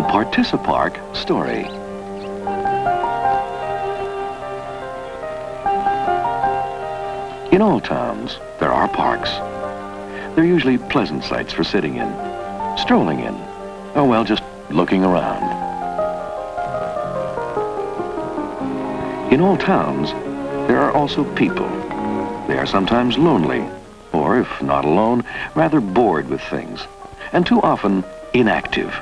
The ParticiPark story. In all towns, there are parks. They're usually pleasant sites for sitting in, strolling in, or well, just looking around. In all towns, there are also people. They are sometimes lonely, or if not alone, rather bored with things, and too often inactive.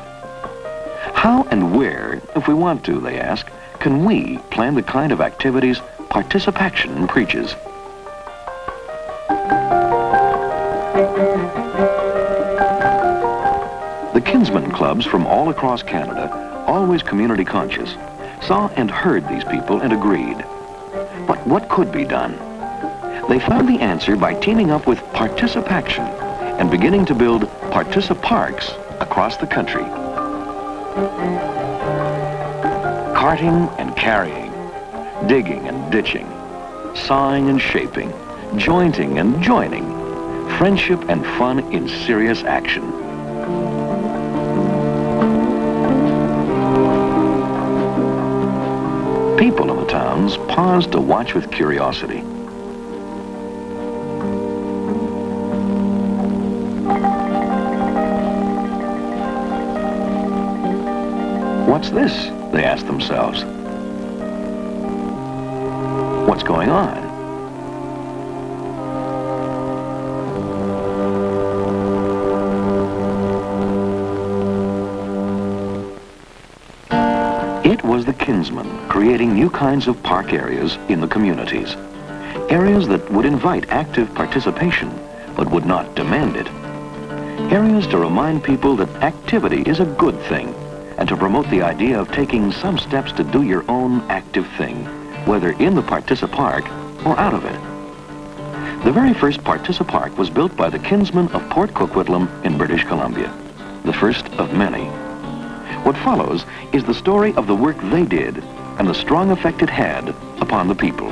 How and where, if we want to, they ask, can we plan the kind of activities ParticiPaction preaches? The Kinsmen clubs from all across Canada, always community conscious, saw and heard these people and agreed. But what could be done? They found the answer by teaming up with ParticiPaction and beginning to build ParticiParks across the country. Carting and carrying, digging and ditching, sawing and shaping, jointing and joining, friendship and fun in serious action. People in the towns paused to watch with curiosity. What's this? They asked themselves. What's going on? It was the Kinsmen creating new kinds of park areas in the communities. Areas that would invite active participation, but would not demand it. Areas to remind people that activity is a good thing, and to promote the idea of taking some steps to do your own active thing, whether in the ParticiPark or out of it. The very first ParticiPark was built by the Kinsmen of Port Coquitlam in British Columbia, the first of many. What follows is the story of the work they did and the strong effect it had upon the people.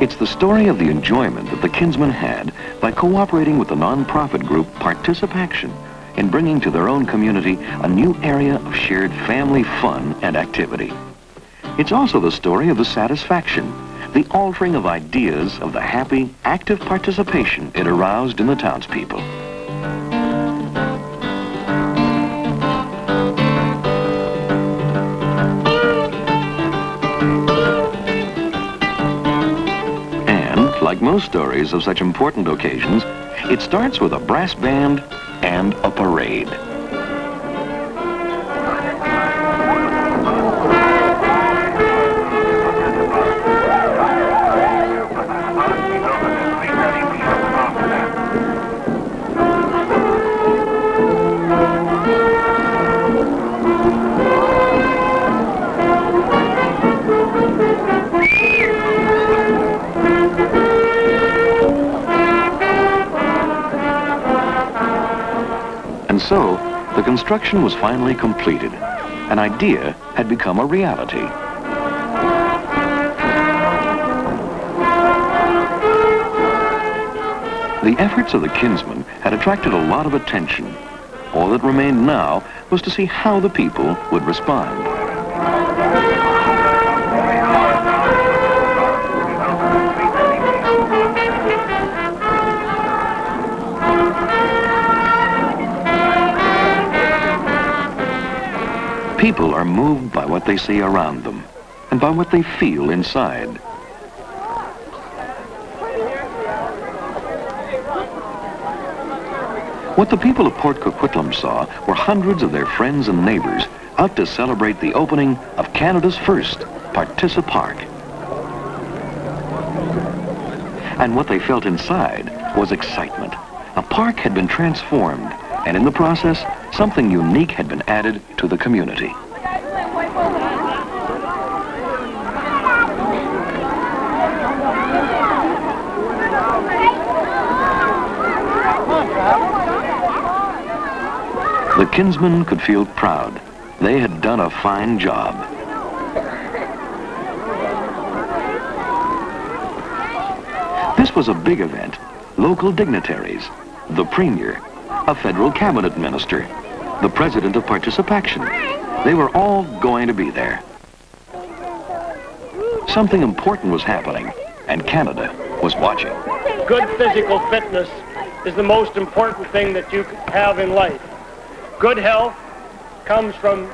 It's the story of the enjoyment that the Kinsmen had by cooperating with the non-profit group ParticiPaction in bringing to their own community a new area of shared family fun and activity. It's also the story of the satisfaction, the altering of ideas of the happy, active participation it aroused in the townspeople. And, like most stories of such important occasions, it starts with a brass band and a parade. And so, the construction was finally completed. An idea had become a reality. The efforts of the Kinsmen had attracted a lot of attention. All that remained now was to see how the people would respond. People are moved by what they see around them and by what they feel inside. What the people of Port Coquitlam saw were hundreds of their friends and neighbors out to celebrate the opening of Canada's first ParticiPark. And what they felt inside was excitement. A park had been transformed, and in the process, something unique had been added to the community. The Kinsmen could feel proud. They had done a fine job. This was a big event. Local dignitaries, the Premier, a federal cabinet minister, the president of ParticiPaction. They were all going to be there. Something important was happening, and Canada was watching. Good physical fitness is the most important thing that you have in life. Good health comes from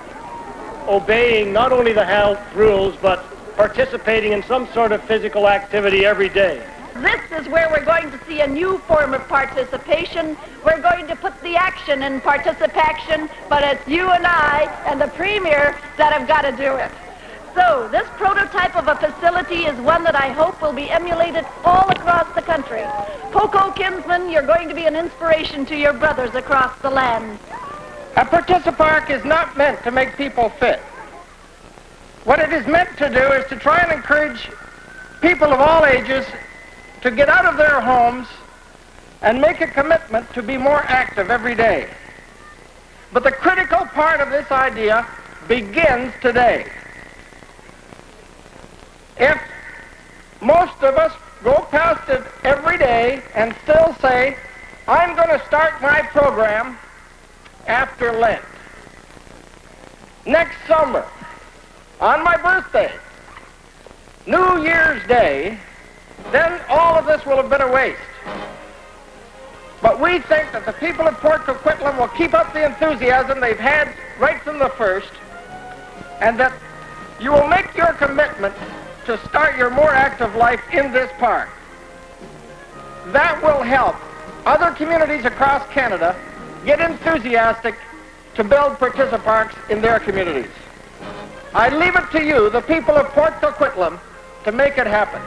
obeying not only the health rules, but participating in some sort of physical activity every day. This is where we're going to see a new form of participation. We're going to put the action in ParticiPaction, but it's you and I and the Premier that have got to do it. So this prototype of a facility is one that I hope will be emulated all across the country. Coquitlam Kinsmen, you're going to be an inspiration to your brothers across the land. A ParticiPark is not meant to make people fit. What it is meant to do is to try and encourage people of all ages to get out of their homes and make a commitment to be more active every day. But the critical part of this idea begins today. If most of us go past it every day and still say, I'm going to start my program after Lent, next summer, on my birthday, New Year's Day, then all of this will have been a waste. But we think that the people of Port Coquitlam will keep up the enthusiasm they've had right from the first, and that you will make your commitment to start your more active life in this park. That will help other communities across Canada get enthusiastic to build ParticiParks in their communities. I leave it to you, the people of Port Coquitlam, to make it happen.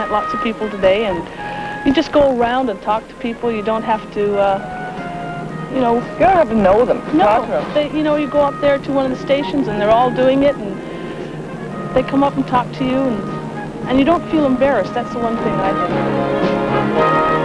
Lots of people today, and you just go around and talk to people. You don't have to, you don't have to know them. Talk to them. You go up there to one of the stations, and they're all doing it, and they come up and talk to you, and you don't feel embarrassed. That's the one thing I think.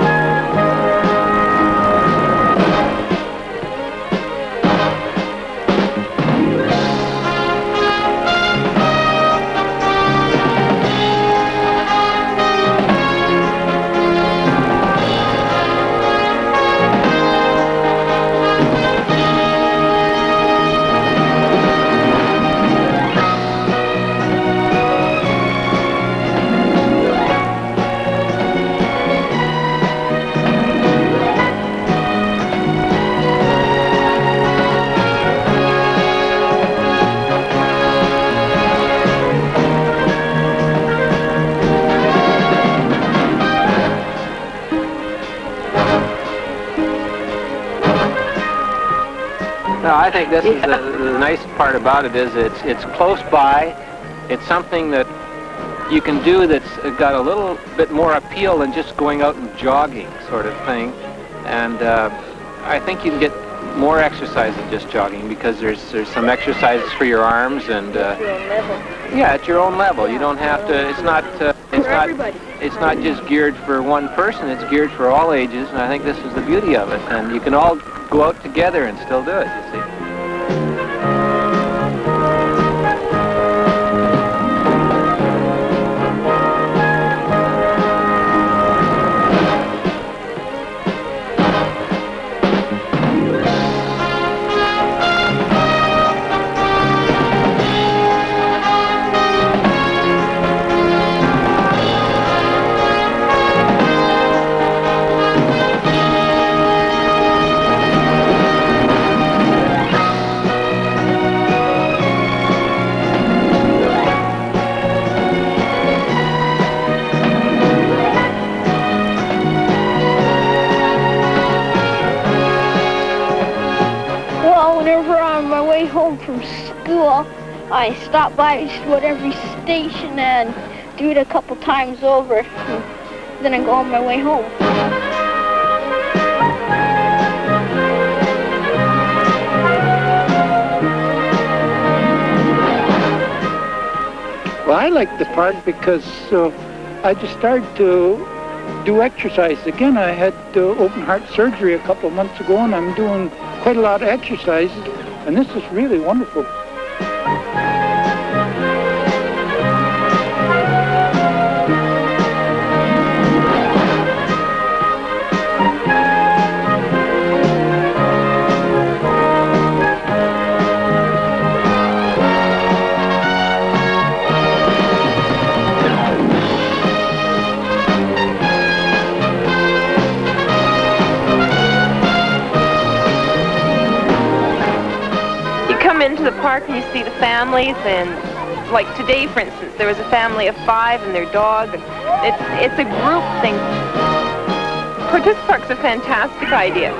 No, I think this is the nice part about it is it's close by. It's something that you can do that's got a little bit more appeal than just going out and jogging sort of thing. And I think you can get more exercise than just jogging because there's some exercises for your arms and yeah, at your own level. You don't have to. It's not just geared for one person. It's geared for all ages, and I think this is the beauty of it. And you can all go out together and still do it. You see. Whenever I'm on my way home from school, I stop by every station and do it a couple times over. Then I go on my way home. Well, I like the park because I just started to do exercise again. I had open heart surgery a couple of months ago, and I'm doing quite a lot of exercises, and this is really wonderful. Into the park and you see the families, and like today, for instance, there was a family of 5 and their dog. It's a group thing. ParticiPark's a fantastic idea.